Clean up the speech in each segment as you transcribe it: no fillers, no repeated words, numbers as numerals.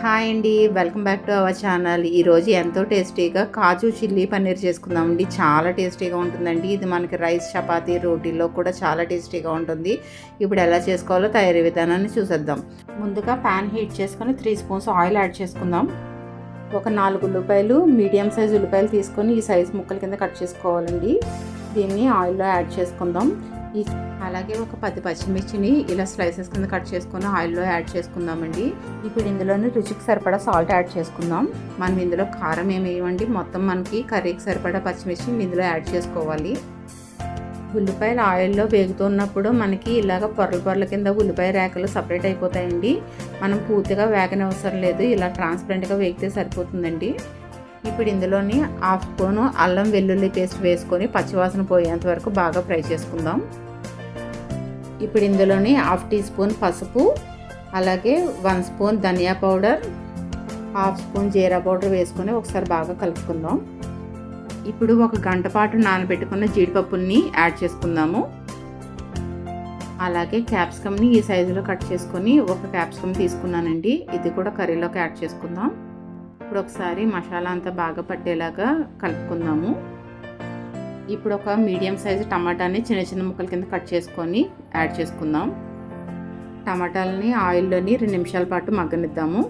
Hi అండి, welcome back to our channel. ఈరోజు ఎంతో టేస్టీగా కాజు చిల్లీ పన్నీర్ చేసుకుందామండి. చాలా టేస్టీగా ఉంటుందండి. ఇది మనకి రైస్, చపాతీ, రోటీలో కూడా చాలా టేస్టీగా ఉంటుంది. ఇప్పుడు ఎలా చేసుకోవాలో తయారీ విధానాన్ని చూసేద్దాం. ముందుగా ప్యాన్ హీట్ చేసుకొని 3 స్పూన్స్ ఆయిల్ యాడ్ చేసుకుందాం. ఒక 4 ఉల్లిపాయలు, మీడియం సైజ్ ఉల్లిపాయలు తీసుకొని ఈ సైజ్ ముక్కల కింద కట్ చేసుకోవాలండి. దీన్ని ఆయిల్లో యాడ్ చేసుకుందాం. అలాగే ఒక 10 పచ్చిమిర్చిని ఇలా స్లైసెస్ కింద కట్ చేసుకొని ఆయిల్లో యాడ్ చేసుకుందామండి. ఇప్పుడు ఇందులోనే రుచికి సరిపడా సాల్ట్ యాడ్ చేసుకుందాం. మనం ఇందులో కారం ఏమి వేయమండి, మొత్తం మనకి కర్రీకి సరిపడా పచ్చిమిర్చిని ఇందులో యాడ్ చేసుకోవాలి. ఉల్లిపాయలు ఆయిల్లో వేగుతున్నప్పుడు మనకి ఇలాగ పొరల పొరల కింద ఉల్లిపాయ రేఖలు సపరేట్ అయిపోతాయండి. మనం పూర్తిగా వేగనవసరం లేదు, ఇలా ట్రాన్స్పరెంట్గా వేగితే సరిపోతుందండి. ఇప్పుడు ఇందులోని 1/2 స్పూను అల్లం వెల్లుల్లి పేస్ట్ వేసుకొని పచ్చివాసన పోయేంత వరకు బాగా ఫ్రై చేసుకుందాం. ఇప్పుడు ఇందులోని 1/2 టీ స్పూన్ పసుపు, అలాగే 1 స్పూన్ ధనియా పౌడర్, 1/2 స్పూన్ జీరా పౌడర్ వేసుకొని ఒకసారి బాగా కలుపుకుందాం. ఇప్పుడు 1 గంట పాటు నానబెట్టుకున్న జీడిపప్పుల్ని యాడ్ చేసుకుందాము. అలాగే క్యాప్సికమ్ని ఈ సైజులో కట్ చేసుకొని 1 క్యాప్సికమ్ తీసుకున్నానండి. ఇది కూడా కర్రీలోకి యాడ్ చేసుకుందాం. ఇప్పుడు ఒకసారి మసాలా అంతా బాగా పట్టేలాగా కలుపుకుందాము. ఇప్పుడు ఒక మీడియం సైజు టమాటాని చిన్న చిన్న ముక్కల కింద కట్ చేసుకొని యాడ్ చేసుకుందాం. టమాటాలని ఆయిల్లోని 2 నిమిషాల పాటు మగ్గనిద్దాము.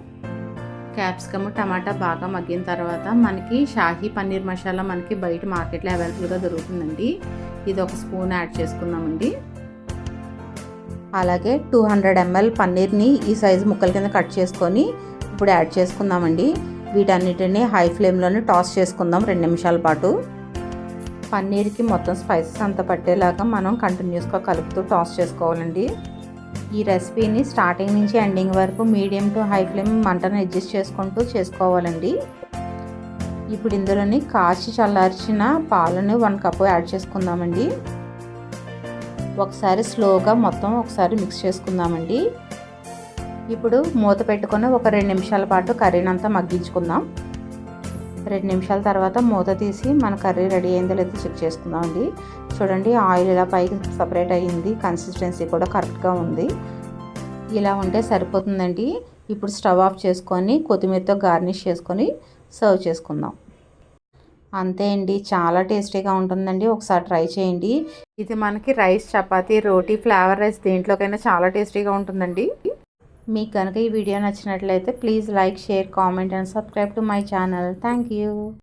క్యాప్సికమ్, టమాటా బాగా మగ్గిన తర్వాత మనకి షాహీ పన్నీర్ మసాలా మనకి బయట మార్కెట్లో అవైలబుల్గా దొరుకుతుందండి. ఇది 1 స్పూన్ యాడ్ చేసుకుందామండి. అలాగే 200 ml పన్నీర్ని ఈ సైజు ముక్కల కింద కట్ చేసుకొని ఇప్పుడు యాడ్ చేసుకుందామండి. వీటన్నిటిని హై ఫ్లేమ్లోనే టాస్ చేసుకుందాం 2 నిమిషాల పాటు. పన్నీర్కి మొత్తం స్పైసెస్ అంతా పట్టేలాగా మనం కంటిన్యూస్గా కలుపుతూ టాస్ చేసుకోవాలండి. ఈ రెసిపీని స్టార్టింగ్ నుంచి ఎండింగ్ వరకు మీడియం టు హై ఫ్లేమ్ మంటను అడ్జస్ట్ చేసుకుంటూ చేసుకోవాలండి. ఇప్పుడు ఇందులోని కాచి చల్లార్చిన పాలను 1 కప్పు యాడ్ చేసుకుందామండి. ఒకసారి స్లోగా మొత్తం ఒకసారి మిక్స్ చేసుకుందామండి. ఇప్పుడు మూత పెట్టుకొని ఒక 2 నిమిషాల పాటు కర్రీని అంతా మగ్గించుకుందాం. 2 నిమిషాల తర్వాత మూత తీసి మన కర్రీ రెడీ అయిందో లేదో చెక్ చేసుకుందామండి. చూడండి, ఆయిల్ ఇలా పైకి సపరేట్ అయ్యింది, కన్సిస్టెన్సీ కూడా కరెక్ట్గా ఉంది. ఇలా ఉంటే సరిపోతుందండి. ఇప్పుడు స్టవ్ ఆఫ్ చేసుకొని కొత్తిమీరతో గార్నిష్ చేసుకొని సర్వ్ చేసుకుందాం. అంతే అండి, చాలా టేస్టీగా ఉంటుందండి. ఒకసారి ట్రై చేయండి. ఇది మనకి రైస్, చపాతీ, రోటీ, ఫ్లేవర్ రైస్ దేంట్లోకైనా చాలా టేస్టీగా ఉంటుందండి. మీకు కనుక ఈ వీడియో నచ్చినట్లయితే please like, share, comment and subscribe to my channel. Thank you.